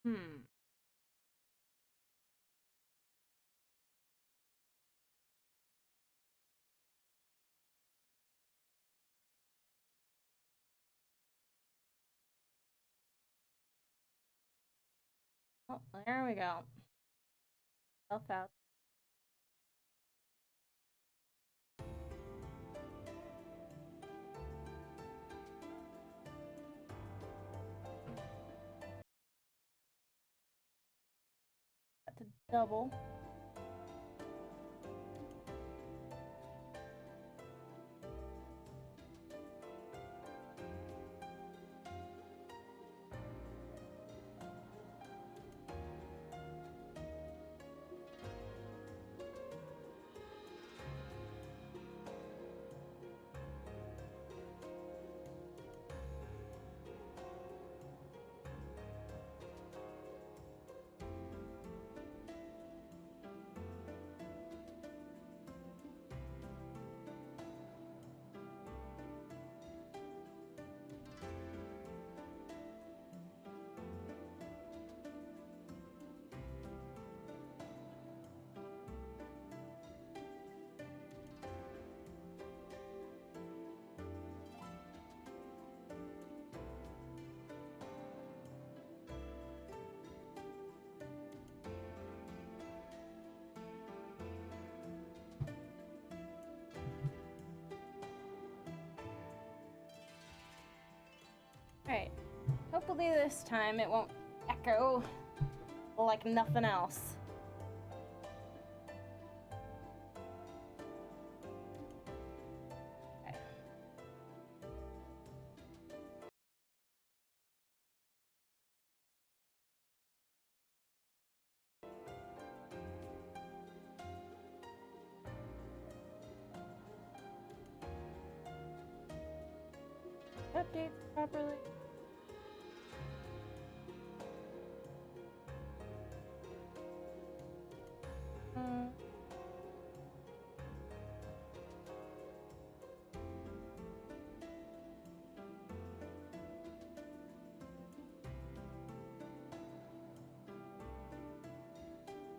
Hmm. Oh, there we go. Self out. Got to double. Alright. Hopefully this time it won't echo like nothing else. Okay. Updates properly.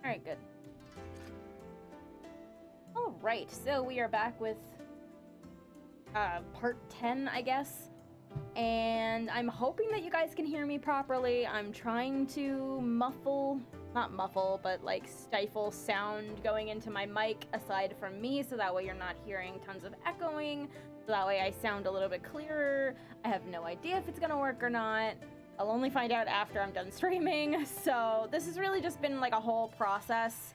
Alright, good. Alright, so we are back with part 10, I guess. And I'm hoping that you guys can hear me properly. I'm trying to not muffle, but like stifle sound going into my mic aside from me, so that way you're not hearing tons of echoing. So that way I sound a little bit clearer. I have no idea if it's gonna work or not. I'll only find out after I'm done streaming. So this has really just been like a whole process.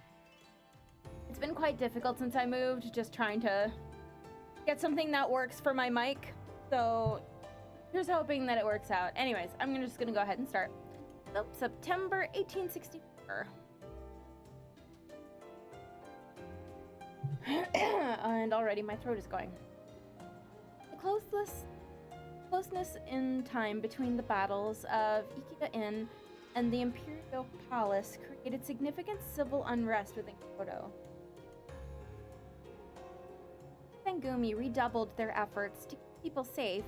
It's been quite difficult since I moved, just trying to get something that works for my mic. So here's hoping that it works out. Anyways, I'm just gonna go ahead and start. So, September 1864. And already my throat is going. The closeness in time between the battles of Ikeda Inn and the Imperial Palace created significant civil unrest within Kyoto. Sangumi redoubled their efforts to keep people safe.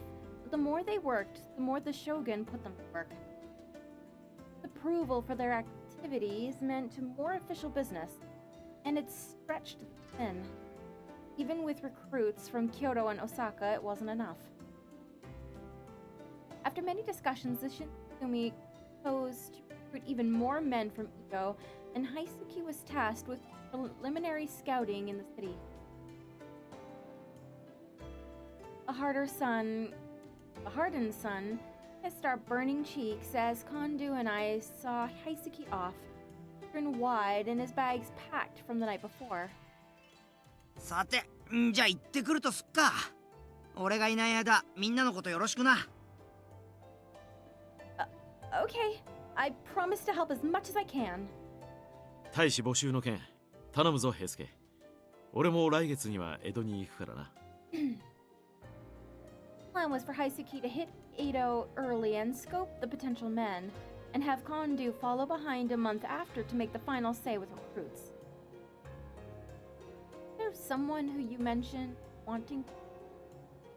The more they worked, the more the shogun put them to work. Approval for their activities meant more official business, and it stretched thin. Even with recruits from Kyoto and Osaka, it wasn't enough. After many discussions, the Shinigami chose to recruit even more men from Edo, and Haisuke was tasked with preliminary scouting in the city. A hardened sun kissed our burning cheeks as Kondu and I saw Haisuke off, grin wide and his bags packed from the night before. さて、じゃあ行ってくるとすっか。俺がいない間、みんなのことよろしくな。Okay, I promise to help as much as I can. 大使募集の件、頼むぞ、平助。俺も来月には江戸に行くからな。Plan was for Haisuke to hit Edo early and scope the potential men, and have Kondu follow behind a month after to make the final say with recruits. There's someone who you mentioned wanting.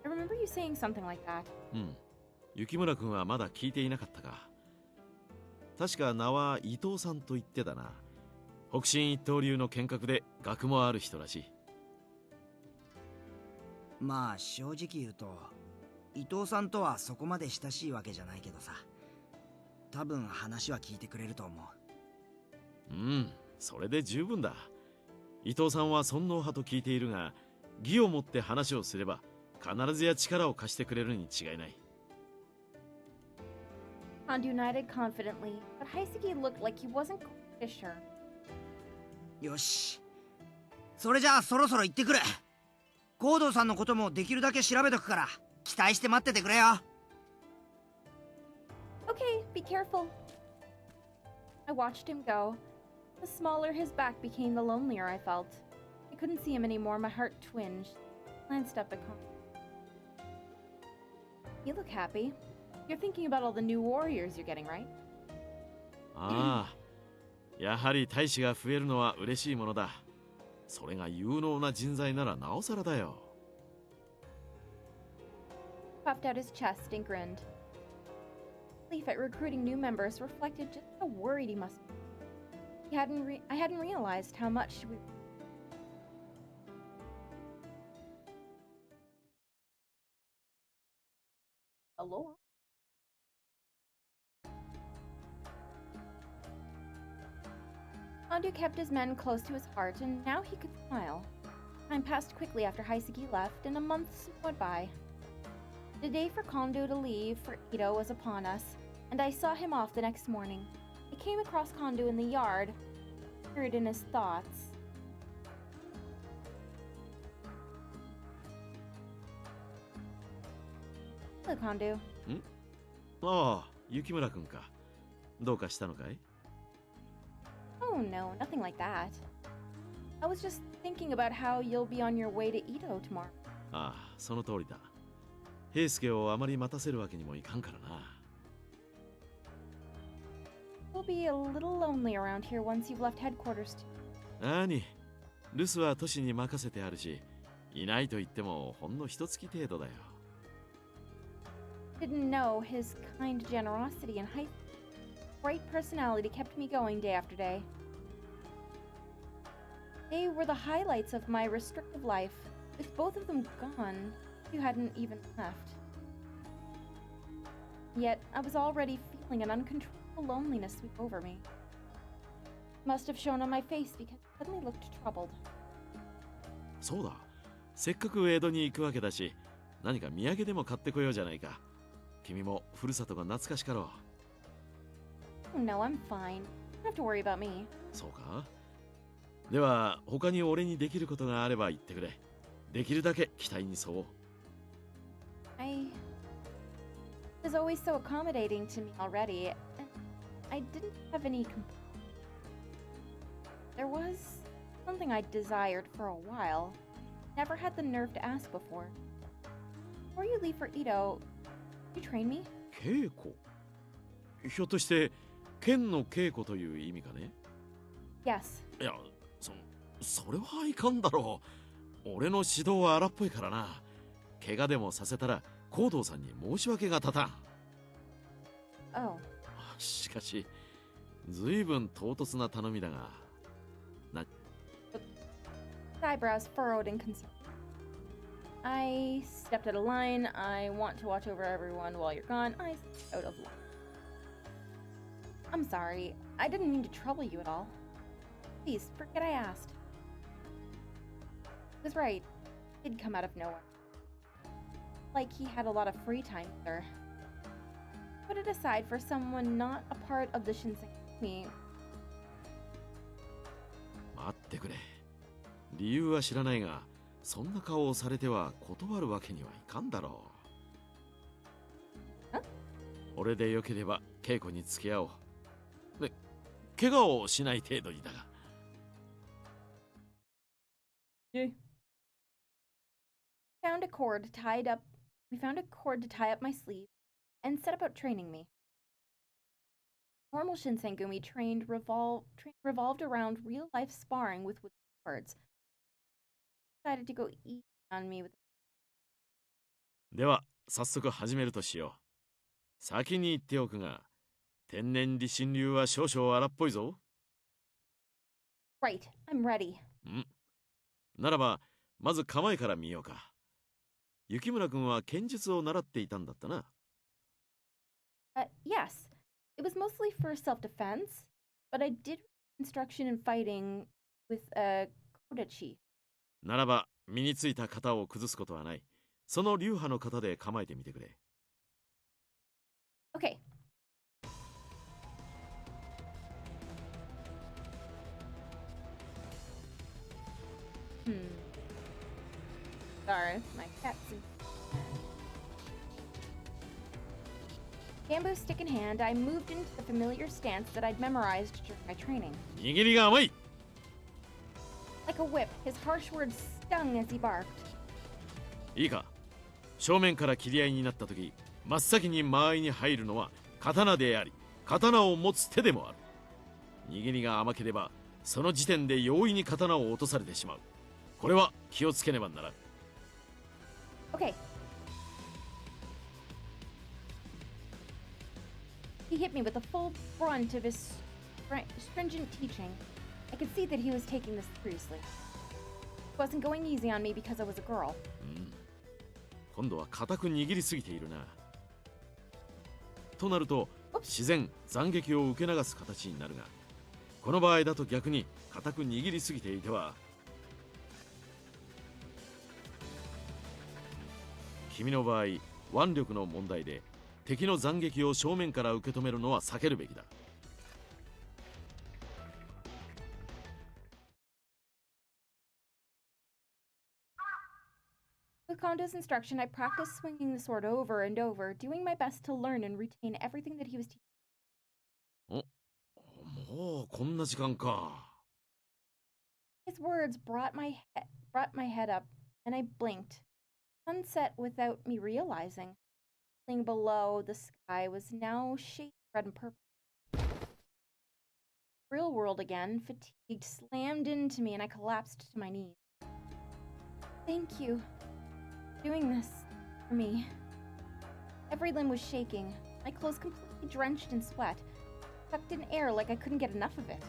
I remember you saying something like that. 雪村君はまだ聞いていなかったか。確か名は伊藤さんと言ってたな。北進一刀流の剣客で学もある人らしい。まあ正直言うと伊藤さんとはそこまで親しいわけじゃないけどさ、多分話は聞いてくれると思う。うん、それで十分だ。伊藤さんは尊王派と聞いているが、義をもって話をすれば必ずや力を貸してくれるに違いない。Kondu nodded confidently, but Haisuke looked like he wasn't quite sure. よし、それじゃあそろそろ行ってくる。ゴードーさんのこともできるだけ調べとくから期待して待っててくれよ。 Okay, be careful. I watched him go. The smaller his back became, the lonelier I felt. I couldn't see him anymore, my heart twinged. I glanced up at Kondu. You look happy. You're thinking about all the new warriors you're getting, right? ああ、やはり大使が増えるのは嬉しいものだ。それが有能な人材ならなおさらだよ。Puffed out his chest and grinned. Relief at recruiting new members reflected just how worried he must be. I hadn't realized how much we... Allure? Kondu kept his men close to his heart, and now he could smile. Time passed quickly after Haisuke left, and a month went by. The day for Kondu to leave for Ito was upon us, and I saw him off the next morning. I came across Kondu in the yard, buried in his thoughts. Hello, Kondu. ああ、雪村くんか。どうかしたのかい？ Oh no, nothing like that. I was just thinking about how you'll be on your way to Ito tomorrow. ああ、その通りだ。平助をあまり待たせるわけにもいかんからな。You'll be a little lonely around here once you've left headquarters too. 何？留守は都市に任せてあるし、いないと言ってもほんの一月程度だよ。Didn't know his kind generosity and bright personality kept me going day after day. They were the highlights of my restrictive life. With both of them gone, you hadn't even left. Yet I was already feeling an uncontrollable loneliness sweep over me. Must have shown on my face because I suddenly looked troubled. そうだ。せっかく江戸に行くわけだし、何か土産でも買ってこようじゃないか。君もふるさとが懐かしかろう。Oh no, I'm fine. You don't have to worry about me. そうか。では他に俺にできることがあれば言ってくれ。できるだけ期待に沿おう。I was always so accommodating to me already, and I didn't have any There was something I desired for a while. Never had the nerve to ask before. Before you leave for Ito, you train me? 稽古？ひょっとして剣の稽古という意味かね？ Yes. いや、それはいかんだろう。俺の指導は荒っぽいからな。怪我でもさせたら高堂さんに申し訳が立たん。Oh. しかし、ずいぶん唐突な頼みだが。Eyebrows furrowed in concern. I stepped out of line. I want to watch over everyone while you're gone. I stepped out of line. I'm sorry. I didn't mean to trouble you at all. Please, forget I asked. He was right. It did come out of nowhere. Like he had a lot of free time, sir. Put it aside for someone not a part of the Shinsei army. 待ってくれ。理由は知らないが、そんな顔をされては断るわけにはいかんだろう。俺でよければ稽古に付き合おう。で、怪我をしない程度にだが。We found a cord to tie up my sleeve and set about training me. Normal Shinsengumi revolved around real-life sparring with swords. Decided to go easy on me with. では早速始めるとしよう。先に言っておくが、天然理心流は少々荒っぽいぞ。Right, I'm ready. んならば、まず構えから見ようか。雪村君は剣術を習っていたんだったな。Yes. It was mostly for self-defense, but I did instruction in fighting with a kodachi. ならば、身についた型を崩すことはない。その流派の型で構えてみてくれ。Okay. Sorry, my cat's... Bamboo stick in hand, I moved into the familiar stance that I'd memorized during my training. 握りが甘い。 Like a whip, his harsh words stung as he barked. いいか。正面から切り合いになった時、真っ先に間合いに入るのは刀であり、刀を持つ手でもある。握りが甘ければ、その時点で容易に刀を落とされてしまう。これは気をつけねばならん。Okay. He hit me with the full brunt of his stringent teaching. I could see that he was taking this seriously. He wasn't going easy on me because I was a girl. 今度は固く握りすぎているな。となると、自然斬撃を受け流す形になるが、この場合だと逆に固く握りすぎていては、君の場合、腕力の問題で敵の斬撃を正面から受け止めるのは避けるべきだ。With Kondo's instruction, I practiced swinging the sword over and over, doing my best to learn and retain everything that he was teaching. もうこんな時間か。His words brought my head up, and I blinked. Sunset without me realizing. Something below the sky was now shaded red and purple. Real world again, fatigued, slammed into me, and I collapsed to my knees. Thank you for doing this for me. Every limb was shaking, my clothes completely drenched in sweat, sucked in air like I couldn't get enough of it.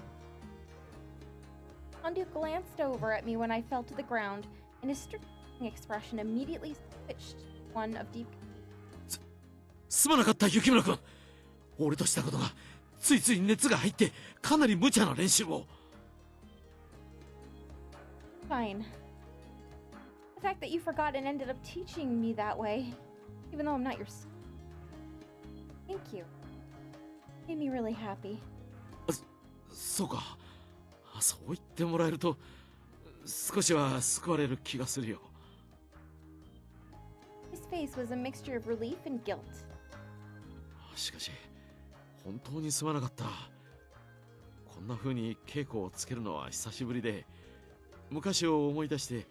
Kondo glanced over at me when I fell to the ground, and his strict expression immediately switched to one of deep. すまなかった雪村君。俺としたことがついつい熱が入ってかなり無茶な練習を。Fine. The fact that you forgot and ended up teaching me that way, even though I'm not your son. Thank you. Made me really happy. そうか。そう言ってもらえると少しは救われる気がするよ。His face was a mixture of relief and guilt. しかし本当にすまなかった。こんな風に稽古をつけるのは久しぶりで、昔を思い出して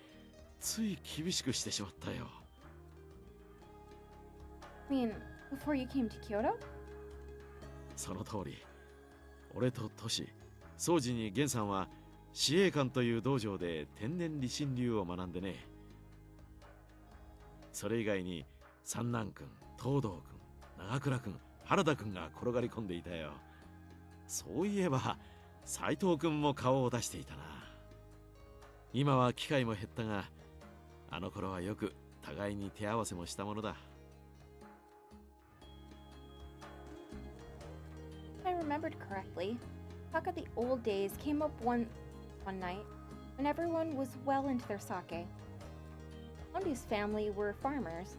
つい厳しくしてしまったよ。I mean, before you came to Kyoto? その通り。俺とトシ、宗司に源さんは司令官という道場で天然理心流を学んでね。それ以外に三男君、東堂君、長倉君、原田君が転がり込んでいたよ。そういえば斉藤君も顔を出していたな。今は機会も減ったが、あの頃はよく互いに手合わせもしたものだ。If I remembered correctly, talk of the old days came up one night when everyone was well into their sake. Kondo's family were farmers,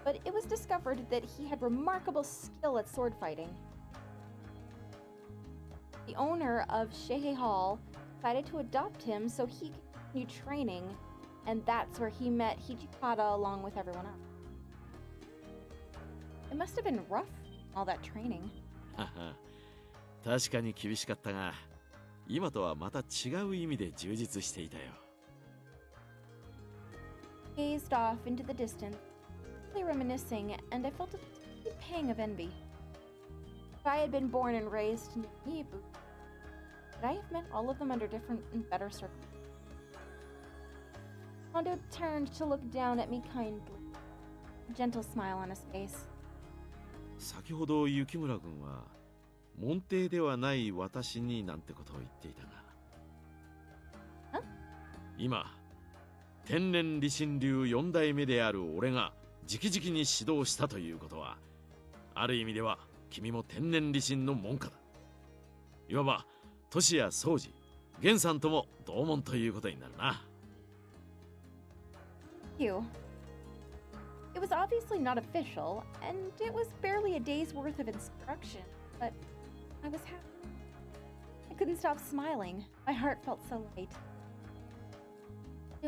but it was discovered that he had remarkable skill at sword fighting. The owner of Sheihei Hall decided to adopt him so he could continue training, and that's where he met Hijikata along with everyone else. It must have been rough, all that training. 確かに厳しかったが、今とはまた違う意味で充実していたよ。Gazed off into the distance, reminiscing, and I felt a deep pang of envy. If I had been born and raised near Niebu, could I have met all of them under different and better circumstances? Kondo turned to look down at me kindly, a gentle smile on his face. 先ほど雪村君は門弟ではない私になんてことを言っていたが。今、天然理心流4代目である俺が直々に指導したということは、ある意味では君も天然理心の門下だ。いわば、トシやソウジ、ゲンさんとも同門ということになるな。You. It was obviously not official, and it was barely a day's worth of instruction, but I was happy. I couldn't stop smiling. My heart felt so light.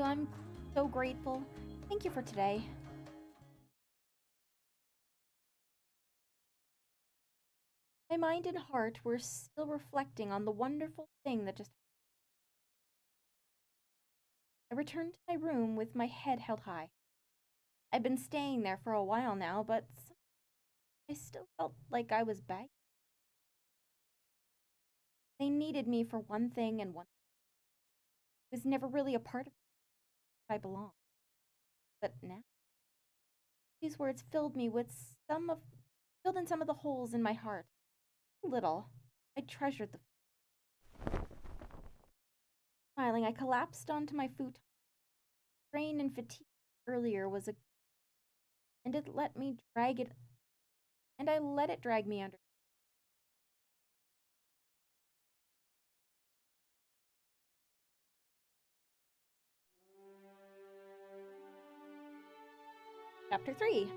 I'm so grateful. Thank you for today. My mind and heart were still reflecting on the wonderful thing that just happened. I returned to my room with my head held high. I'd been staying there for a while now, but I still felt like I was begging. They needed me for one thing and one thing. It was never really a part of me. I belonged. But now, these words filled in some of the holes in my heart. Little. I treasured the. Smiling, I collapsed onto my futon. Strain and fatigue earlier was a. And it let me drag it. And I let it drag me under. Chapter 3.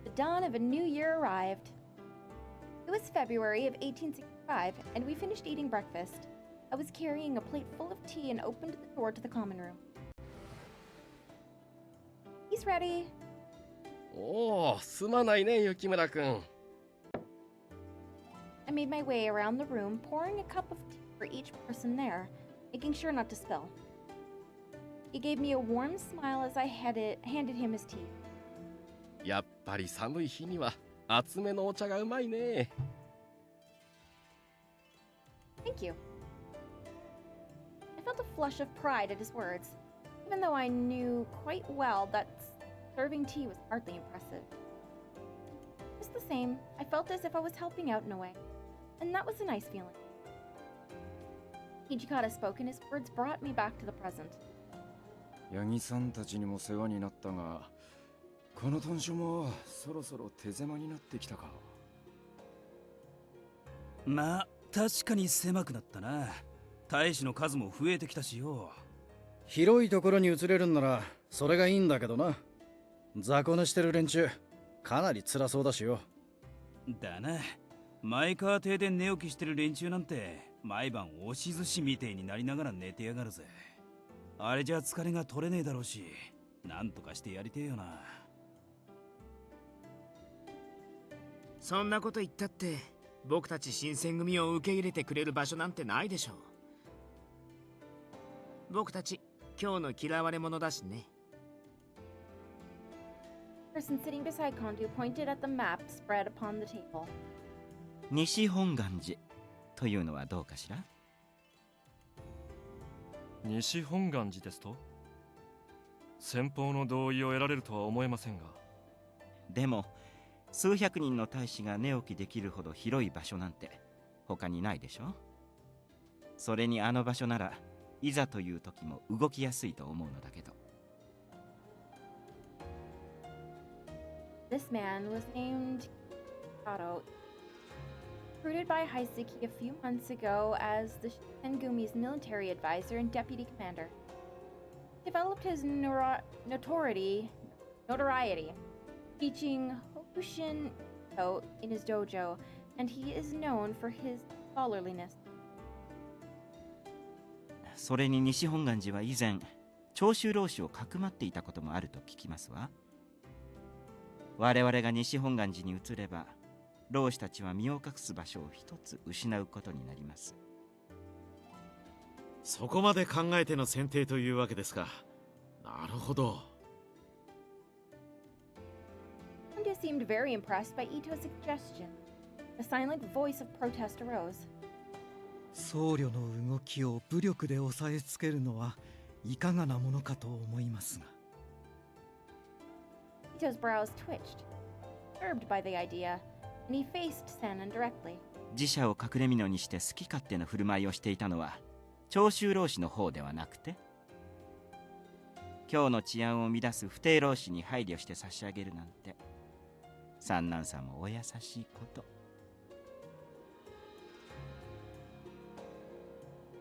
The dawn of a new year arrived. It was February of 1865, and we finished eating breakfast. I was carrying a plate full of tea and opened the door to the common room. He's ready. おお、すまないね、雪村くん。I made my way around the room, pouring a cup of tea for each person there, making sure not to spill. He gave me a warm smile as I handed him his tea. やっぱり寒い日には厚めのお茶がうまいね。Thank you. I felt a flush of pride at his words, even though I knew quite well that serving tea was hardly impressive. Just the same, I felt as if I was helping out in a way, and that was a nice feeling. Hijikata spoke, and his words brought me back to the present. 八木さんたちにも世話になったが、この豚書もそろそろ手狭になってきたか。まあ確かに狭くなったな。大使の数も増えてきたしよ。広いところに移れるんならそれがいいんだけどな。雑魚寝してる連中かなり辛そうだしよ。だな。前川邸で寝起きしてる連中なんて毎晩押し寿司みてえになりながら寝てやがるぜ。あれじゃ疲れが取れねえだろうし、なんとかしてやりてえよな。そんなこと言ったって僕たち新選組を受け入れてくれる場所なんてないでしょう。僕たち今日の嫌われ者だしね。The person sitting beside Kondu pointed at the map spread upon the table. 西本願寺というのはどうかしら。西本願寺ですと、先方の同意を得られるとは思えませんが。でも数百人の大使が寝起きできるほど広い場所なんて他にないでしょ。それにあの場所ならいざという時も動きやすいと思うのだけど。This man was named Kyoto, recruited by Hakuoki a few months ago as the Shingumi's military advisor and deputy commander. He developed his notoriety teaching Hokushin in his dojo, and he is known for his scholarliness. それに西本願寺は以前長州浪士をかくまっていたこともあると聞きますわ。我々が西本願寺に移れば浪士たちは身を隠す場所を一つ失うことになります。そこまで考えての選定というわけですか。なるほど。Kondu seemed very impressed by Ito's suggestion. A silent voice of protest arose. 僧侶の動きを武力で押さえつけるのはいかがなものかと思いますが。Ito's brows twitched, disturbed by the idea, and he faced Sanan directly. 自社を隠れ蓑にして好き勝手な振る舞いをしていたのは長州老師の方ではなくて、今日の治安を乱す不定老師に配慮して差し上げるなんて、三男さんもお優しいこと。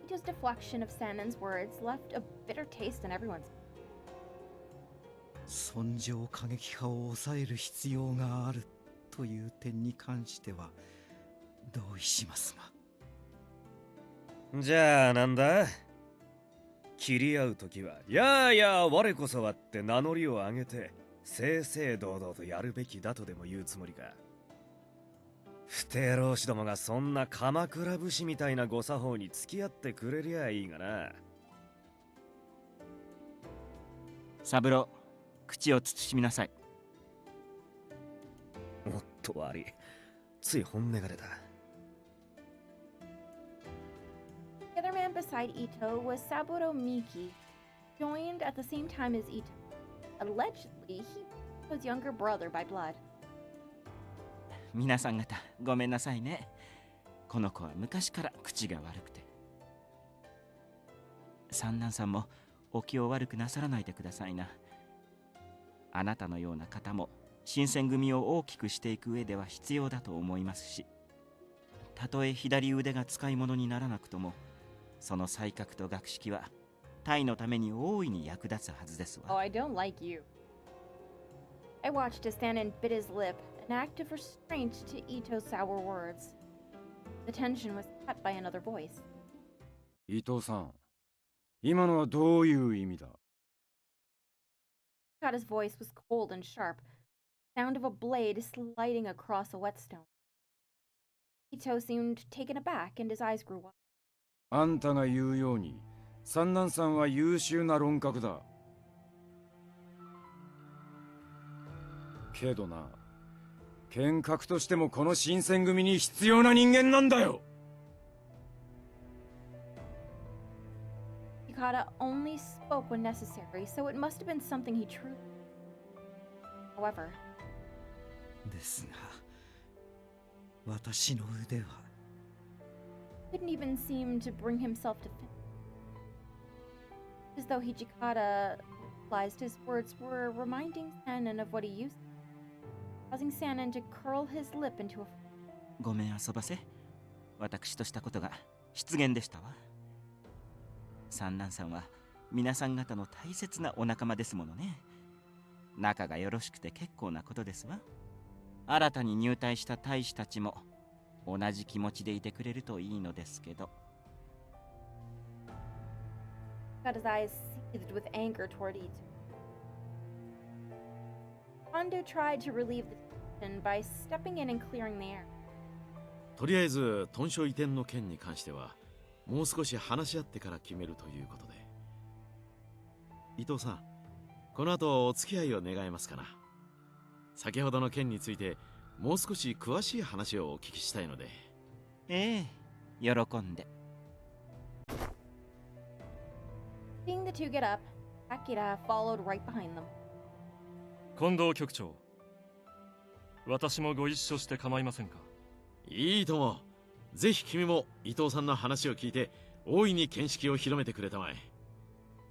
Ito's deflection of Sanan's words left a bitter taste in everyone's. 尊上過激派を抑える必要があるという点に関しては同意しますが。じゃあなんだ、切り合うときはやあやあ我こそはって名乗りを上げて正々堂々とやるべきだとでも言うつもりか。不定老師どもがそんな鎌倉武士みたいなご作法に付き合ってくれりゃいいがな。三郎、口を慎みなさい。もっと悪い、つい本音が出た。The other man beside Ito was Saburo Miki, joined at the same time as Ito. Allegedly, he was younger brother by blood. 皆さん方ごめんなさいね。この子は昔から口が悪くて。三男さんもお気を悪くなさらないでくださいな。あなたのような方も新選組を大きくしていく上では必要だと思いますし、たとえ左腕が使い物にならなくとも、その才覚と学識は隊のために大いに役立つはずですわ。Oh, I don't like you. I watched as Sanan bit his lip, an act of restraint to Ito's sour words. The tension was cut by another voice. 伊藤さん、今のはどういう意味だ。His voice was cold and sharp, sound of a blade sliding across a whetstone. Ito seemed taken aback, and his eyes grew wide. あんたが言うように三男さんは優秀な論客だ。けどな、剣客としてもこの新選組に必要な人間なんだよ。Yukata only spoke when necessary, so it must have been something he truly. However, ですが、私の腕は。couldn't even seem to bring himself to finish. As though Hijikata realized his words were reminding Sanan of what he used, causing Sanan to curl his lip into a. ごめん遊ばせ。私としたことが失言でしたわ。三男さんは皆さん方の大切なお仲間ですものね。仲がよろしくて結構なことですわ。新たに入隊した大使たちも同じ気持ちでいてくれるといいのですけど。His eyes seethed with anger toward Ito. Kondo tried to relieve the tension by stepping in and clearing the air. とりあえず豚書移転の件に関してはもう少し話し合ってから決めるということで。伊藤さん、この後お付き合いを願えますかな。先ほどの件についてもう少し詳しい話をお聞きしたいので。ええ、喜んで。Seeing the two get up, Akira followed right behind them. 近藤局長、私もご一緒して構いませんか。いいとも。ぜひ君も伊藤さんの話を聞いて大いに見識を広めてくれたまえ。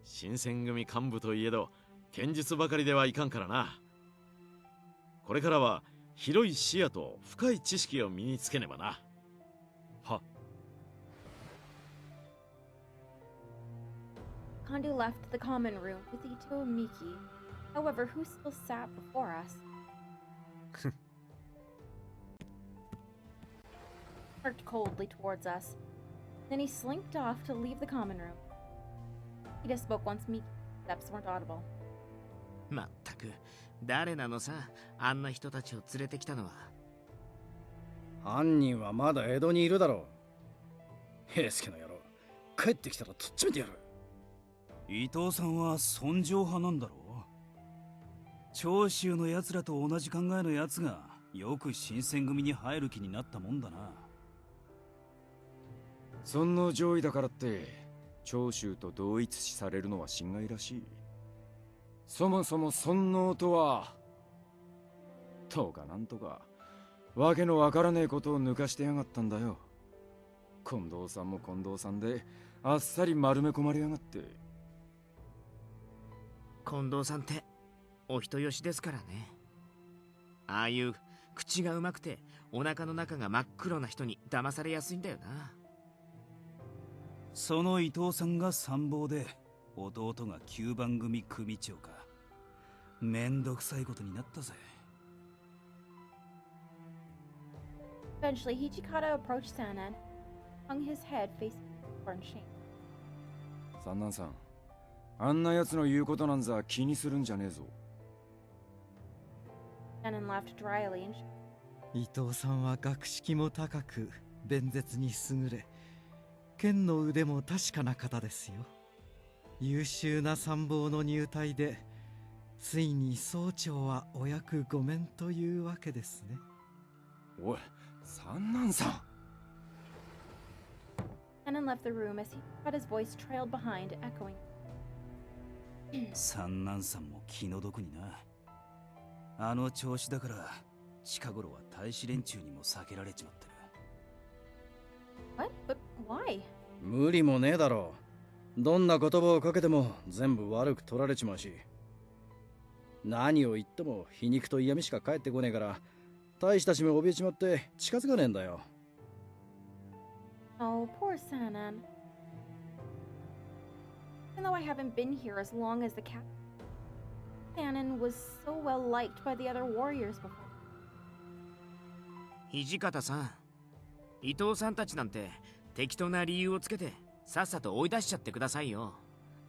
新選組幹部といえど剣術ばかりではいかんからな。これからは広い視野と深い知識を身につけねばな。は。Kondo left the common room with Ito and Miki, however, who still sat before us. Smirked coldly towards us. Then he slinked off to leave the common room. Ida spoke once Miki's steps weren't audible. まったく誰なのさ、あんな人たちを連れてきたのは。犯人はまだ江戸にいるだろう。平助の野郎、帰ってきたらとっちめてやる。伊藤さんは尊上派なんだろう。長州のやつらと同じ考えのやつがよく新選組に入る気になったもんだな。尊皇攘夷だからって長州と同一視されるのは心外らしい。そもそも尊皇とはとかなんとかわけのわからねえことを抜かしてやがったんだよ。近藤さんも近藤さんであっさり丸め込まれやがって。近藤さんってお人よしですからね。ああいう口がうまくてお腹の中が真っ黒な人に騙されやすいんだよな。その伊藤さんが参謀で弟が9番組組長か。めんどくさいことになったぜ。Eventually, Hichikata approached Sanan, hung his head facing the in shame. 三男さん、あんな奴の言うことなんざ気にするんじゃねえぞ。Sanan laughed dryly and 伊藤さんは学識も高く弁舌に優れ、剣の腕も確かな方ですよ。優秀な参謀の入隊でついに総長はお役御免というわけですね。おい、三男さん。Sanan left the room as Hichikata's voice trailed behind, echoing. 三男さんも気の毒にな。あの調子だから近頃は大使連中にも避けられちまってる。What? But why? 無理もねえだろう。どんな言葉をかけても全部悪く取られちまうし。何を言っても皮肉と嫌味しか返ってこねえから、大使たちも怯えちまって近づかねえんだよ。Oh, poor Sanan. Even though I haven't been here as long as the captain, Sanan was so well liked by the other warriors before. 土方さん、伊藤さんたちなんて適当な理由をつけてさっさと追い出しちゃってくださいよ。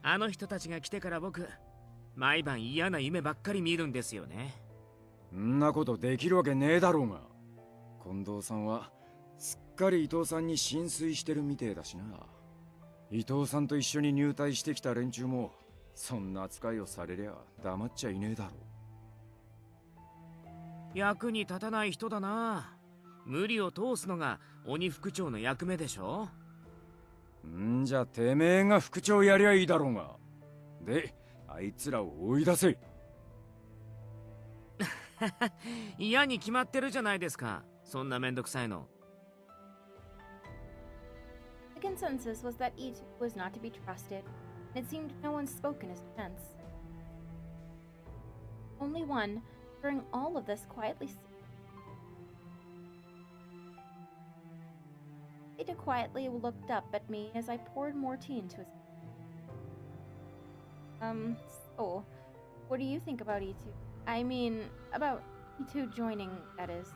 あの人たちが来てから僕、毎晩嫌な夢ばっかり見るんですよね。んなことできるわけねえだろうが。近藤さんはすっかり伊藤さんに心酔してるみてえだしな。伊藤さんと一緒に入隊してきた連中もそんな扱いをされりゃ黙っちゃいねえだろう。役に立たない人だな。無理を通すのが鬼副長の役目でしょ。んじゃてめえが副長やりゃいいだろうが。で、あいつらを追い出せ。嫌に決まってるじゃないですか。そんなめんどくさいの。The consensus was that Itu was not to be trusted, and it seemed no one spoke in his defense. Only one, during all of this, quietly. Itu quietly looked up at me as I poured more tea into his. So, what do you think about Itu? I mean, about Itu joining, that is.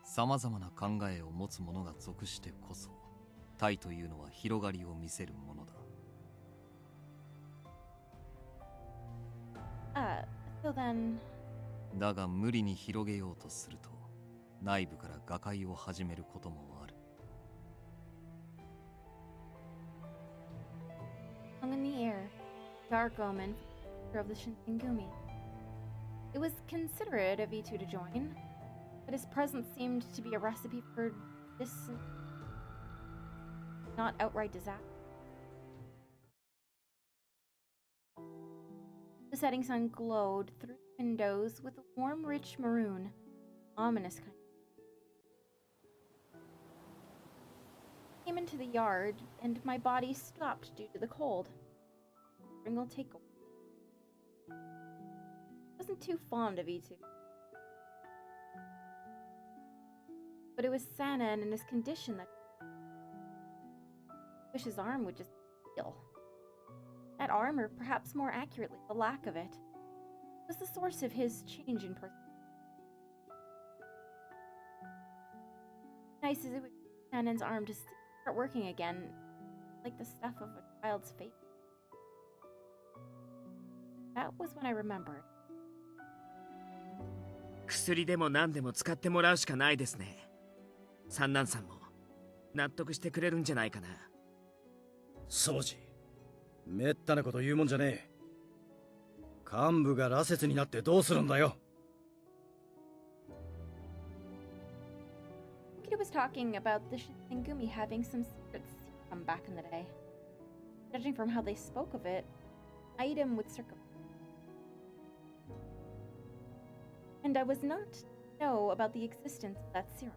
さまざまな考えを持つ者が属してこそ、タイというのは広がりを見せるものだ。So then. だが無理に広げようとすると、内部から瓦解を始めることもある。Hung in the air, dark omen of the Shinsengumi. It was considerate of Itu to join, but his presence seemed to be a recipe for not outright disaster. The setting sun glowed through the windows with a warm, rich maroon, ominous kind. I came into the yard, and my body stopped due to the cold. Spring will take a I wasn't too fond of Itu. But it was Sanan and his condition that I wish his arm would just heal. That arm, or perhaps more accurately, the lack of it, was the source of his change in person. Nice as it would be for Sanan's arm to start working again, like the stuff of a child's fate. That was when I remembered. 薬でも何でも使ってもらうしかないですね。三男さんも納得してくれるんじゃないかな。そうじ。めったなこと言うもんじゃねえ。幹部が羅刹になってどうするんだよ。He was talking about the Shinsengumi having some secrets from back in the day. Judging from how they spoke of it, item would circumvent. And I was not to know about the existence of that serum.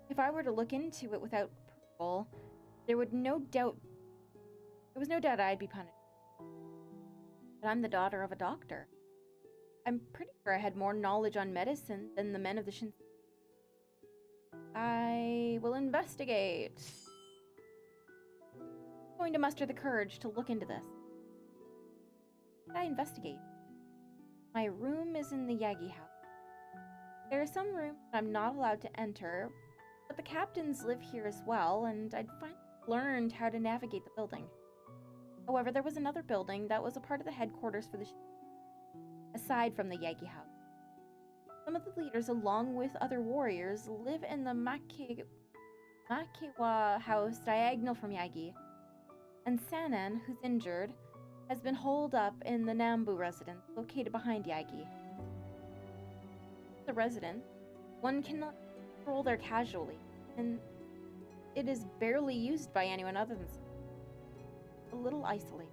If I were to look into it without approval, there was no doubt I'd be punished. But I'm the daughter of a doctor. I'm pretty sure I had more knowledge on medicine than the men of the Shinsengumi. I will investigate. I'm going to muster the courage to look into this. I investigate. My room is in the Yagi house. There are some rooms that I'm not allowed to enter, but the captains live here as well, and I'd finally learned how to navigate the building. However, there was another building that was a part of the headquarters for the aside from the Yagi house. Some of the leaders, along with other warriors, live in the Makewa house diagonal from Yagi. And Sanan, who's injured, has been holed up in the Nambu residence, located behind Yagi. The residence, one cannot stroll there casually, and it is barely used by anyone other than a little isolated.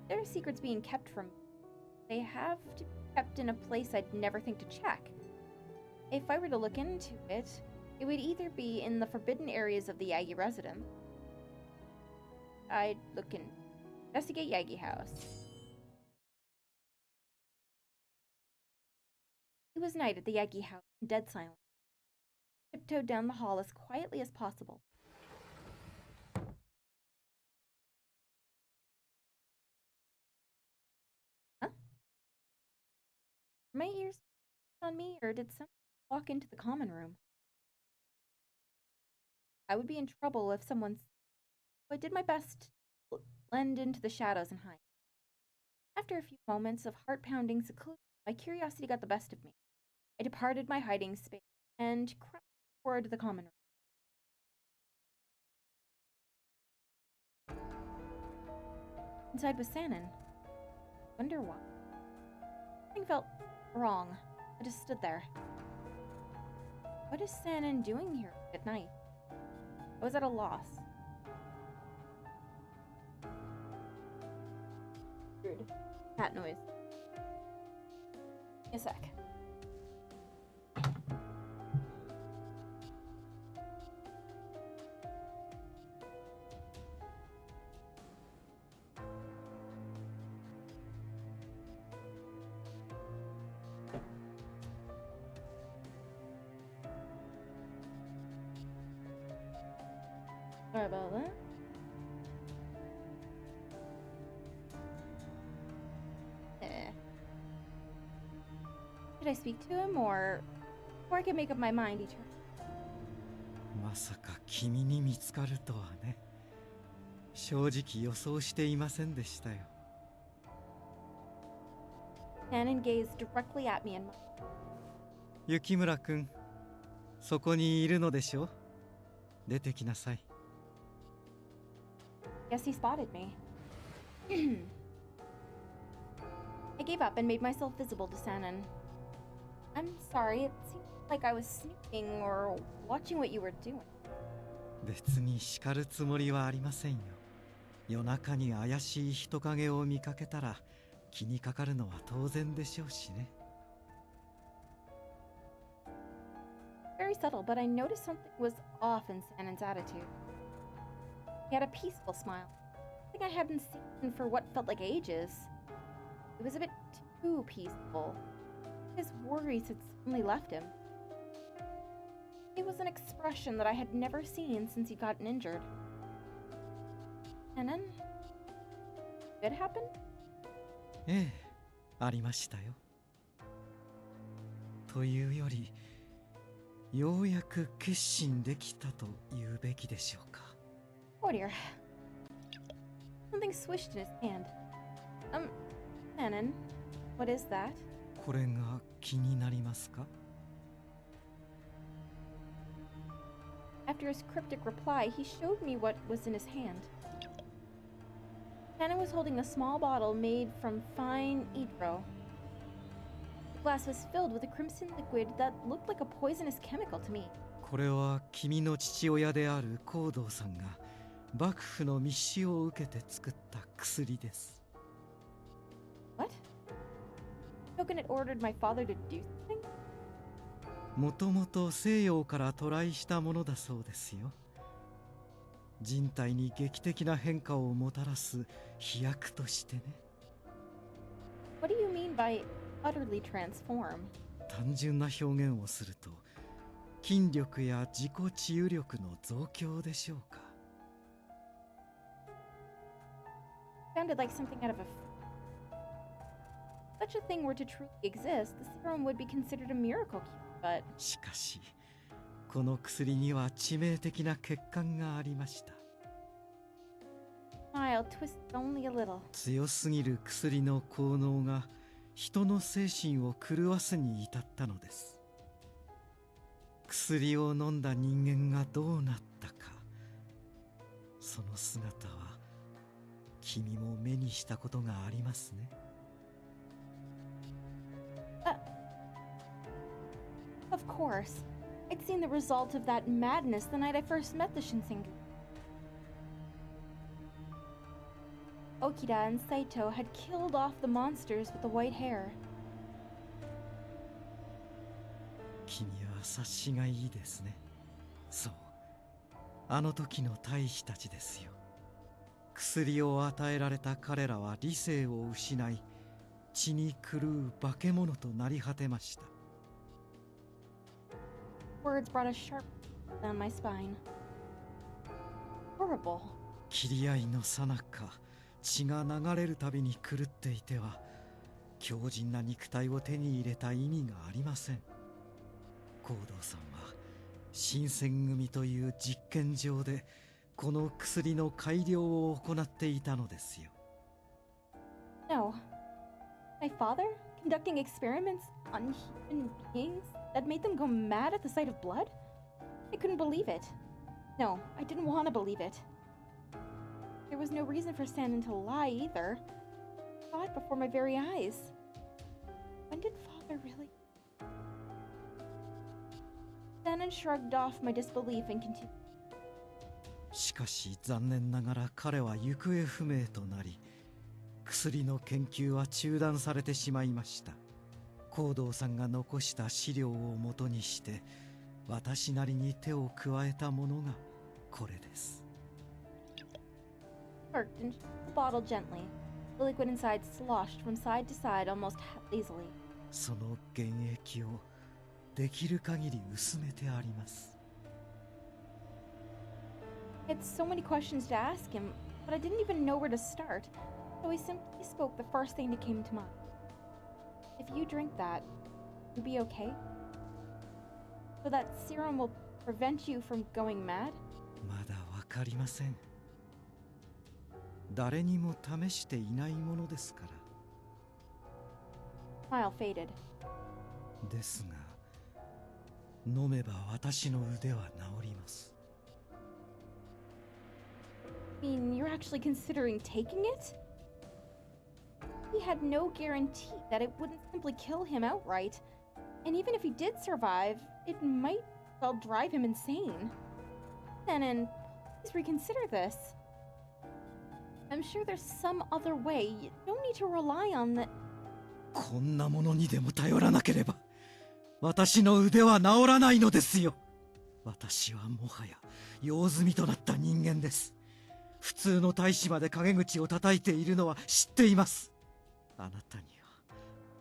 There are secrets being kept from me. They have to be kept in a place I'd never think to check. If I were to look into it, it would either be in the forbidden areas of the Yagi residence. I'd look and investigate Yagi house. It was night at the Yagi house, dead silent. I tiptoed down the hall as quietly as possible. Huh? Were my ears on me, or did someone walk into the common room? I would be in trouble if someone... So I did my best to blend into the shadows and hide. After a few moments of heart-pounding seclusion, my curiosity got the best of me. I departed my hiding space and crept toward the common room. Inside was Sanan. Wonder why. Something felt wrong. I just stood there. What is Sanan doing here at night? I was at a loss. Weird cat noise. A sec. Sorry about that. Should I speak to him, or I can make up my mind each time? まさか君に見つかるとはね。正直予想していませんでしたよ。Sanan gazed directly at me and 雪村くん、そこにいるのでしょ？出てきなさい。Guess he spotted me. I gave up and made myself visible to Sanan. I'm sorry, it seemed like I was snooping or watching what you were doing. 別に叱るつもりはありませんよ。夜中に怪しい人影を見かけたら気にかかるのは当然でしょうしね。Very subtle, but I noticed something was off in Sanan's attitude. He had a peaceful smile, something I hadn't seen for what felt like ages. It was a bit too peaceful. His worries had suddenly left him. It was an expression that I had never seen since he'd gotten injured. Sanan? Did it happen? ええ、ありましたよ。というより、ようやく決心できたと言うべきでしょうか。Oh dear. Something swished in his hand. Sanan, what is that? これが気になりますか？ After his cryptic reply, he showed me what was in his hand. Sanan was holding a small bottle made from fine idro. It glass was filled with a crimson liquid that looked like a poisonous chemical to me. これは君の父親である光道さんが幕府の密使を受けて作った薬です。What? Shogun had ordered my father to do something? もともと西洋から渡来したものだそうですよ。人体に劇的な変化をもたらす飛躍としてね。What do you mean by utterly transform? 単純な表現をすると、筋力や自己治癒力の増強でしょうか。Sounded like something out of a such a thing were to truly exist, the serum would be considered a miracle cure, but しかし、この薬には致命的な欠陥がありました。smile twisted only a little. 強すぎる薬の効能が人の精神を狂わすに至ったのです。薬を飲んだ人間がどうなったか、その姿は君も目にしたことがありますね。Of course. I'd seen the result of that madness the night I first met the Shinsengu. Okida and Saito had killed off the monsters with the white hair. 君は察しがいいですね。そう、あの時の大使たちですよ。薬を与えられた彼らは理性を失い、血に狂う化け物となり果てました。Words brought a sharp down my spine. Horrible. 切り合いの最中、血が流れるたびに狂っていては、強靭な肉体を手に入れた意味がありません。光道さんは新選組という実験場でこの薬の改良を行っていたのですよ。No. My father? Conducting experiments on human beings that made them go mad at the sight of blood? I couldn't believe it. No, I didn't want to believe it. There was no reason for Sanin to lie either. I saw it before my very eyes. When did father really... Sanin shrugged off my disbelief and continued. しかし残念ながら彼は行方不明となり、薬の研究は中断されてしまいました。光道さんが残した資料をもとにして私なりに手を加えたものがこれです。Jerked and shook the bottle gently. The liquid inside sloshed from side to side almost lazily. その原液をできる限り薄めてあります。I had so many questions to ask him, but I didn't even know where to start, so he simply spoke the first thing that came to mind. If you drink that, you'll be okay? So that serum will prevent you from going mad? まだわかりません。誰にも試していないものですから。Smile faded. ですが、飲めば私の腕は治ります。I mean, you're actually considering taking it? He had no guarantee that it wouldn't simply kill him outright. And even if he did survive, it might well drive him insane. Sanin, please reconsider this. I'm sure there's some other way. You don't need to rely on the... こんなものにでも頼らなければ、私の腕は治らないのですよ。私はもはや用済みとなった人間です。普通の大使まで陰口を叩いているのは知っています。あなたに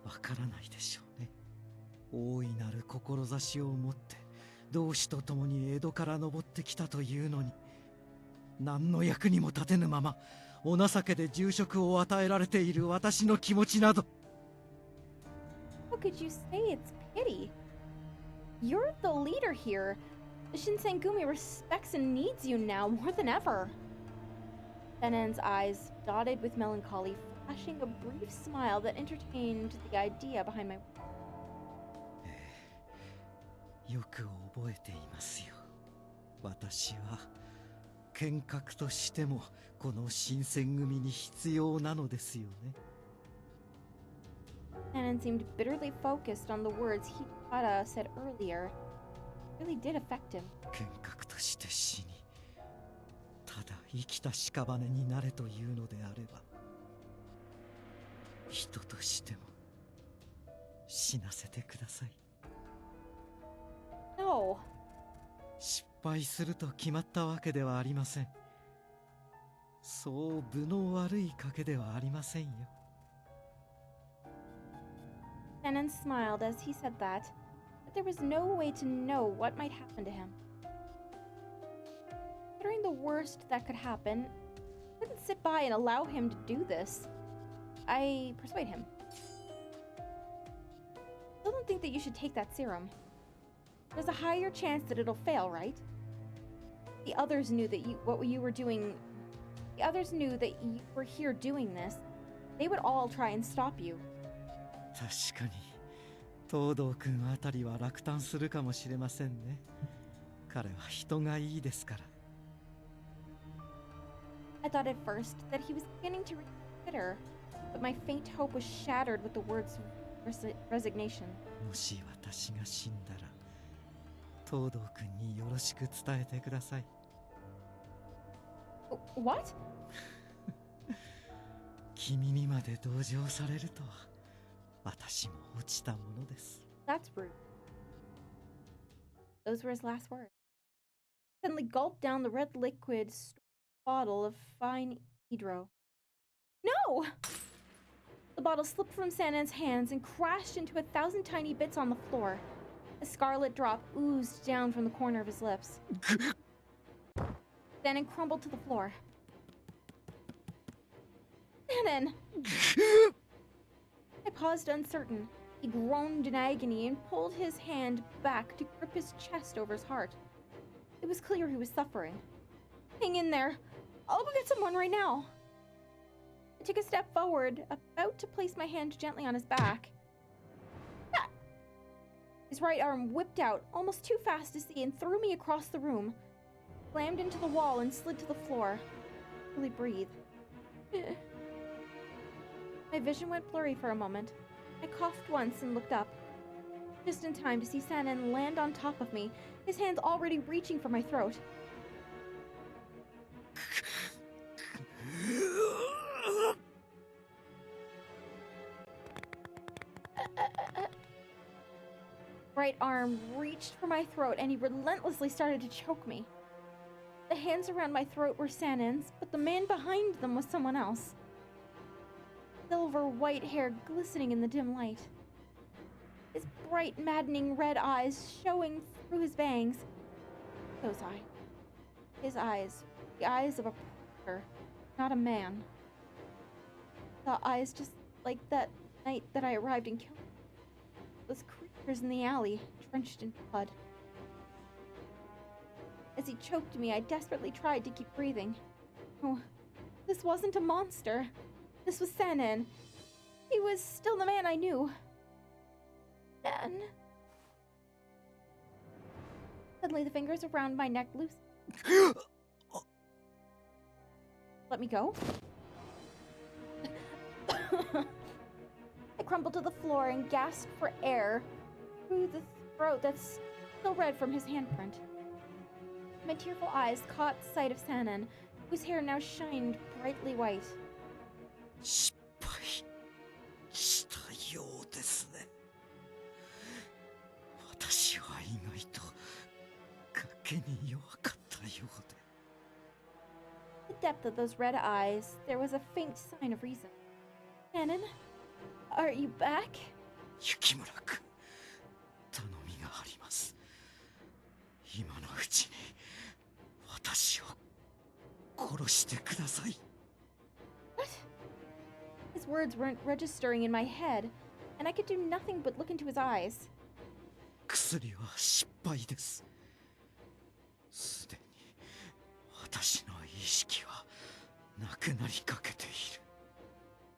はわからないでしょうね。大いなる志を持って同志と共に江戸から登ってきたというのに、何の役にも立てぬままお情けで重職を与えられている私の気持ちなど。How could you say it's pity? You're the leader here. The Shinsengumi respects and needs you now more than ever. Sanin's eyes dotted with melancholy, flashing a brief smile that entertained the idea behind my... よく覚えていますよ。私は剣客としてもこの新選組に必要なのですよね。Shannon seemed bitterly focused on the words Hikara said earlier. It really did affect him. 剣客として死に、ただ生きた屍になれというのであれば、人としても死なせてください。No. 失敗すると決まったわけではありません。そう分の悪い賭けではありませんよ。Shannon smiled as he said that, but there was no way to know what might happen to him. Considering the worst that could happen, I couldn't sit by and allow him to do this. I persuade him. I still don't think that you should take that serum. There's a higher chance that it'll fail, right? The others knew that you were here doing this. They would all try and stop you. 確かに東堂君あたりは落胆するかもしれませんね。彼は人がいいですから。I thought at first that he was beginning to reconsider, but my faint hope was shattered with the words resignation. もし私が死んだら東堂君によろしく伝えてください。What? 君にまで同情されるとは私も落ちたものです。 That's rude. Those were his last words. He suddenly gulped down the red liquid bottle of fine hydro. No! The bottle slipped from Sanan's hands and crashed into 1,000 tiny bits on the floor. A scarlet drop oozed down from the corner of his lips. Sanan crumbled to the floor. Sanan! I paused uncertain. He groaned in agony and pulled his hand back to grip his chest over his heart. It was clear he was suffering. Hang in there. I'll go get someone right now. I took a step forward, about to place my hand gently on his back. Ah! His right arm whipped out, almost too fast to see, and threw me across the room. Slammed into the wall and slid to the floor. I really breathe. My vision went blurry for a moment. I coughed once and looked up. Just in time to see Sanan land on top of me, his hands already reaching for my throat. Right arm reached for my throat and he relentlessly started to choke me. The hands around my throat were Sanan's, but the man behind them was someone else. Silver white hair glistening in the dim light. His bright, maddening red eyes showing through his bangs. Those eyes. His eyes. The eyes of a predator, not a man. The eyes just like that night that I arrived in Kyoto. Those creatures in the alley, drenched in blood. As he choked me, I desperately tried to keep breathing. Oh, this wasn't a monster. This was Sanan. He was still the man I knew. Then... Suddenly the fingers around my neck loosened. Let me go. I crumpled to the floor and gasped for air through the throat that's still red from his handprint. My tearful eyes caught sight of Sanan, whose hair now shined brightly white. 失敗したようですね。私は意外と賭けに弱かったようで。In the depth of those red eyes, there was a faint sign of reason. Sanan, are you back? 雪村君、頼みがあります。今のうちに私を殺してください。What? His words weren't registering in my head, and I could do nothing but look into his eyes. 薬は失敗です。すでに私の意識はなくなりかけている。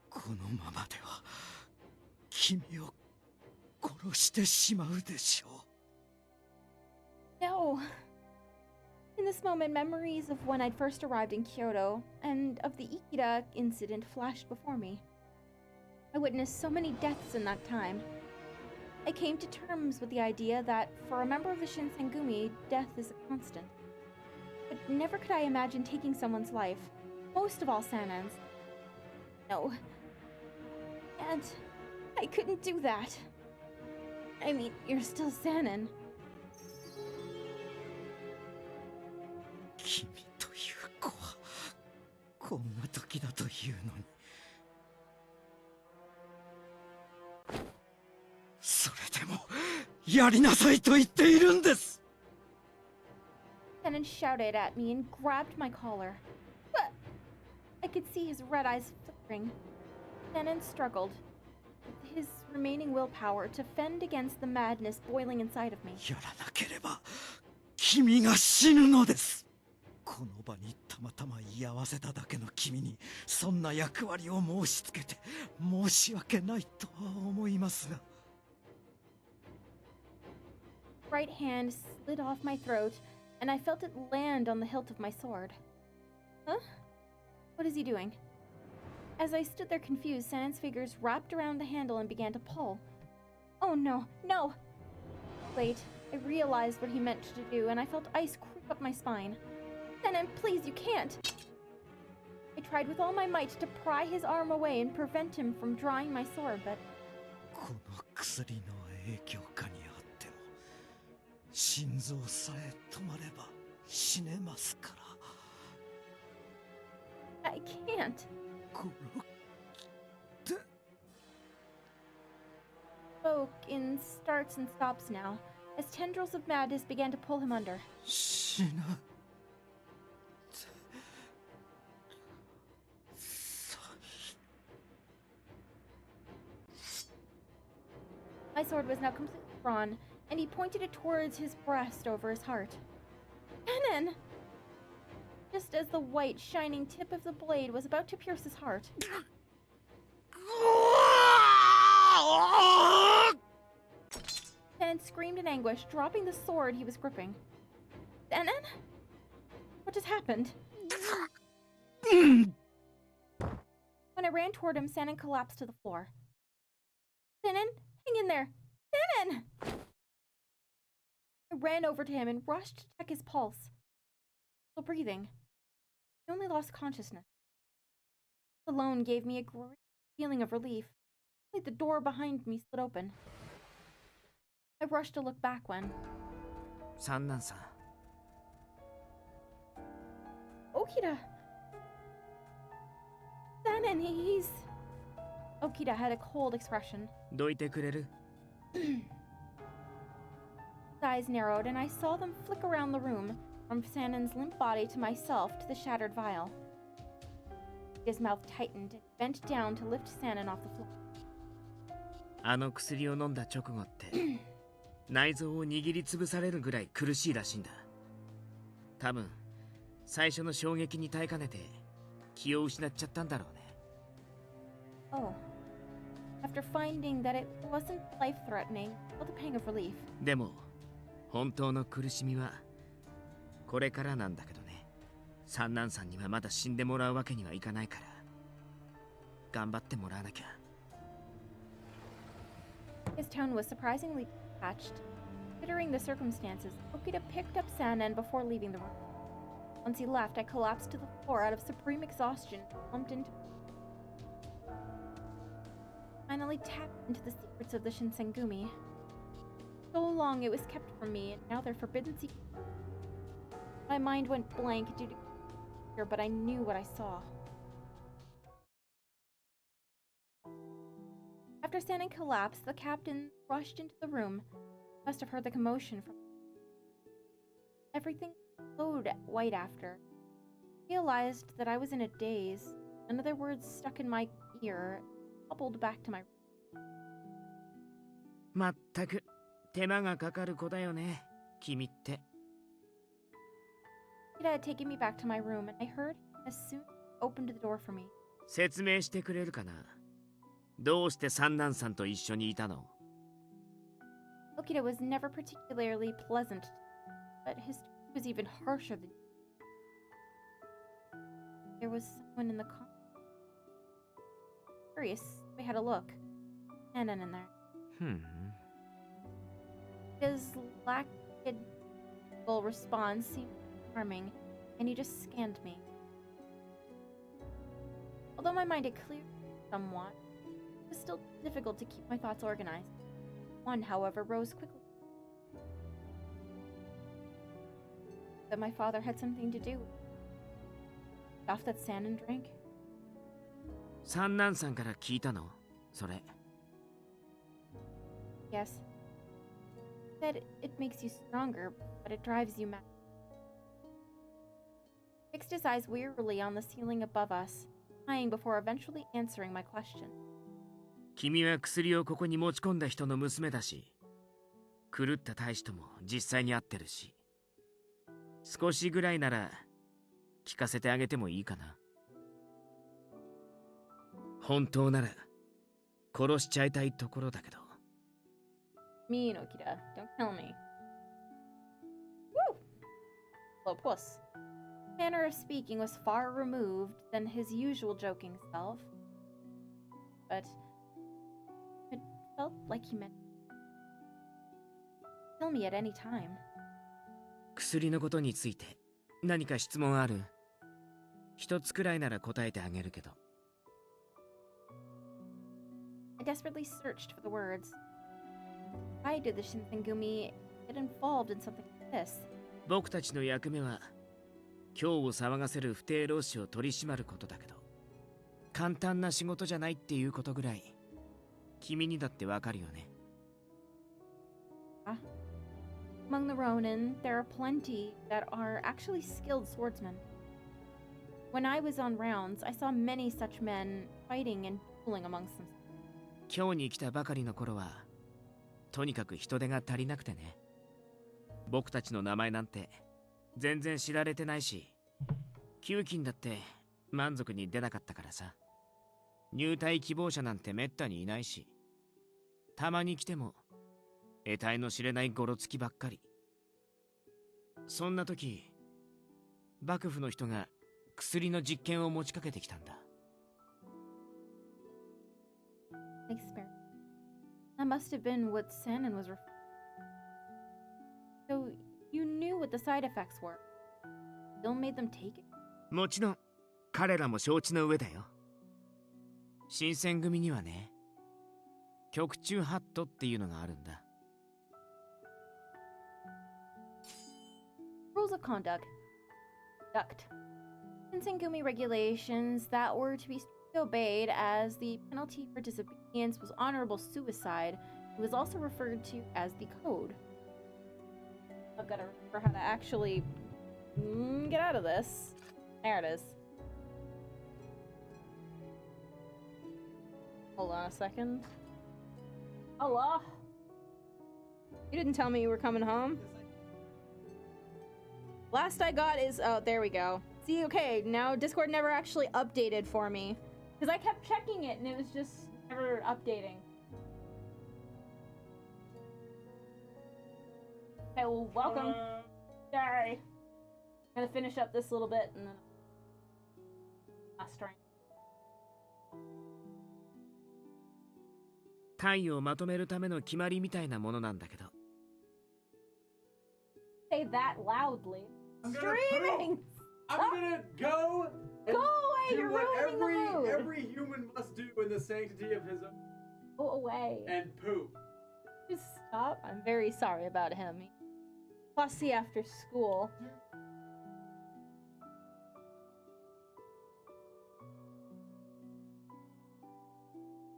このままでは君を殺してしまうでしょう。No. In this moment, memories of when I'd first arrived in Kyoto and of the Ikeda incident flashed before me. I witnessed so many deaths in that time. I came to terms with the idea that for a member of the Shinsengumi, death is a constant. But never could I imagine taking someone's life, most of all Sanan's. No. And I couldn't do that. I mean, you're still Sanan. 君という子はこんな時だというのに。それでもやりなさいと言っているんです。Sanan shouted at me and grabbed my collar. But I could see his red eyes flickering. Sanan struggled with his remaining willpower to fend against the madness boiling inside of me. やらなければ君が死ぬのです。この場にたまたま居合わせただけの君にそんな役割を申し付けて申し訳ないと思いますが。Right hand slid off my throat, and I felt it land on the hilt of my sword. Huh? What is he doing? As I stood there confused, Sanan's fingers wrapped around the handle and began to pull. Oh no, no! Late, I realized what he meant to do, and I felt ice creep up my spine. Sanan, please, you can't! I tried with all my might to pry his arm away and prevent him from drawing my sword, but... この薬の影響下にあっても心臓さえ止まれば死ねますから。I can't. 殺って。Spoke in starts and stops now, as tendrils of madness began to pull him under. 死ぬ。My sword was now completely drawn, and he pointed it towards his breast over his heart. Sanan! Just as the white, shining tip of the blade was about to pierce his heart. Sanan screamed in anguish, dropping the sword he was gripping. Sanan? What just happened? When I ran toward him, Sanan collapsed to the floor. Sanan, hang in there! Sanan! I ran over to him and rushed to check his pulse. Still breathing. He only lost consciousness. Alone gave me a great feeling of relief. Like the door behind me slid open. I rushed to look back when... Sannan-san. Okita! Sanan, he's... Okita had a cold expression. どいてくれる? His eyes narrowed, and I saw them flick around the room, from Sanan's limp body to myself to the shattered vial. His mouth tightened and bent down to lift Sanan off the floor. あの薬を飲んだ直後って内臓を握りつぶされるぐらい苦しいらしいんだ。多分最初の衝撃に耐えかねて気を失っちゃったんだろうね。Oh. After finding that it wasn't life-threatening, I felt a pang of relief. でも本当の苦しみはこれからなんだけどね。三男さんにはまだ死んでもらうわけにはいかないから頑張ってもらわなきゃ。His tone was surprisingly detached. Considering the circumstances, Okita picked up Sanan before leaving the room. Once he left, I collapsed to the floor out of supreme exhaustion, slumped into... Finally tapped into the secrets of the Shinsengumi. So long it was kept from me, and now they're forbidden secrets. My mind went blank due to fear, but I knew what I saw. After Sanan collapsed, the captain rushed into the room. Must have heard the commotion from... Everything glowed white after. I realized that I was in a daze. Another word stuck in my ear, bubbled back to my... まったく手間がかかる子だよね、君って。It had taken me back to my room, and I heard as soon as he opened the door for me. 説明してくれるかな。どうして三男さんと一緒にいたの？ Okita was never particularly pleasant, but his tone was even harsher than... There was someone in the... Curious We had a look. Shannon in there. His lackadaisical response seemed charming, and he just scanned me. Although my mind had cleared somewhat, it was still difficult to keep my thoughts organized. One, however, rose quickly. That my father had something to do with stuff that Shannon drank. 三男さんから聞いたのそれ。Yes. Said it makes you stronger, but it drives you mad. Fixed his eyes wearily on the ceiling above us, eyeing before eventually answering my question. 君は薬をここに持ち込んだ人の娘だし、狂った大使とも実際に会ってるし、少しぐらいなら聞かせてあげてもいいかな。本当なら殺しちゃいたいところだけど。Me, Nokita, don't kill me. Woo! Hello, puss. His manner of speaking was far removed than his usual joking self, but it felt like he meant to kill me at any time. 薬のことについて何か質問ある？一つくらいなら答えてあげるけど。I desperately searched for the words. Why did the Shinsengumi get involved in something like this? 僕たちの役目は今日を騒がせる不逞労使を取り締まることだけど、簡単な仕事じゃないっていうことぐらい君にだってわかるよね。Among the Ronin, there are plenty that are actually skilled swordsmen. When I was on rounds, I saw many such men fighting and dueling amongst them. 今日に来たばかりの頃はとにかく人手が足りなくてね。僕たちの名前なんて全然知られてないし、給金だって満足に出なかったからさ。入隊希望者なんてめったにいないし、たまに来ても得体の知れないゴロつきばっかり。そんな時、幕府の人が薬の実験を持ちかけてきたんだ。Experiment. That must have been what Shannon was referring to. So you knew what the side effects were. Still made them take it? もちろん彼らも承知の上だよ。新選組にはね、局中ハットっていうのがあるんだ。Rules of conduct. Shinsengumi regulations that were to be strictly obeyed, as the penalty for disobedience was honorable suicide. It was also referred to as the code. I've got to remember how to actually get out of this. There it is. Hold on a second. Allah! You didn't tell me you were coming home? Last I got is... Oh, there we go. See, okay, now Discord never actually updated for me. Because I kept checking it and it was just never updating. Okay, well, welcome. Sorry. I'm gonna finish up this little bit and then... Last turn. 隊をまとめるための決まりみたいなものなんだけど。Say that loudly. Streaming! I'm gonna go and Go away! do You're what ruining the mood! every human must do in the sanctity of his own. Go away. And poop. Just stop. I'm very sorry about him. Fussy after school.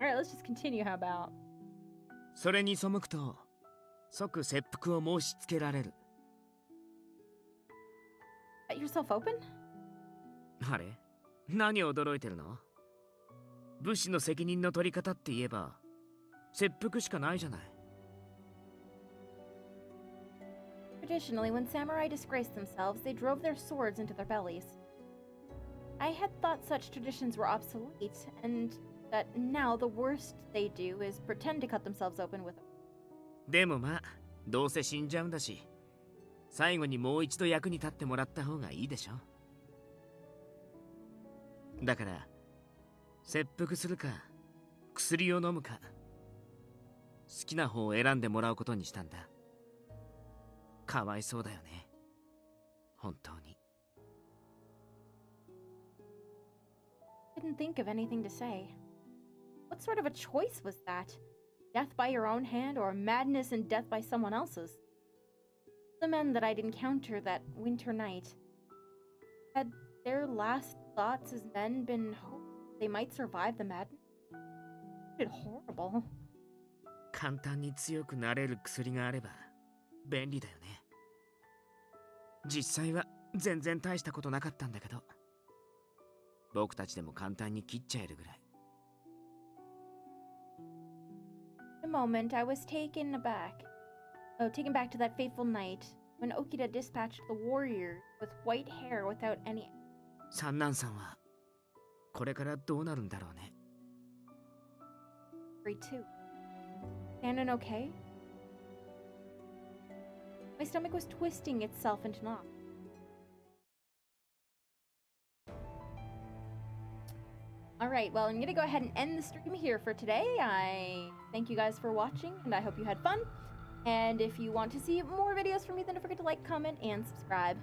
Alright, let's just continue, how about? それに背くと即切腹を申し付けられる。Let yourself open? あれ？何驚いてるの？武士の責任の取り方って言えば切腹しかないじゃない。Traditionally, when samurai disgraced themselves, they drove their swords into their bellies. I had thought such traditions were obsolete, and that now the worst they do is pretend to cut themselves open with a... でもまあ、どうせ死んじゃうんだし、最後にもう一度役に立ってもらった方がいいでしょ。だから、切腹するか、薬を飲むか好きな方を選んでもらうことにしたんだ。かわいそうだよね。本当に。Didn't think of anything to say. What sort of a choice was that? Death by your own hand or madness and death by someone else's? The men that I'd encountered that winter night, had their last thoughts as men been hope they might survive the madness? It's horrible. 簡単に強くなれる薬があれば便利だよね。実際は全然大したことなかったんだけど、僕たちでも簡単に切っちゃえるぐらい。In a moment, I was taken back to that fateful night when Okita dispatched the warrior with white hair without any. 三男さんはこれからどうなるんだろうね。Too. Shannon okay? My stomach was twisting itself into knots. Alright, well, I'm gonna go ahead and end the stream here for today. I thank you guys for watching, and I hope you had fun. And if you want to see more videos from me, then don't forget to like, comment, and subscribe.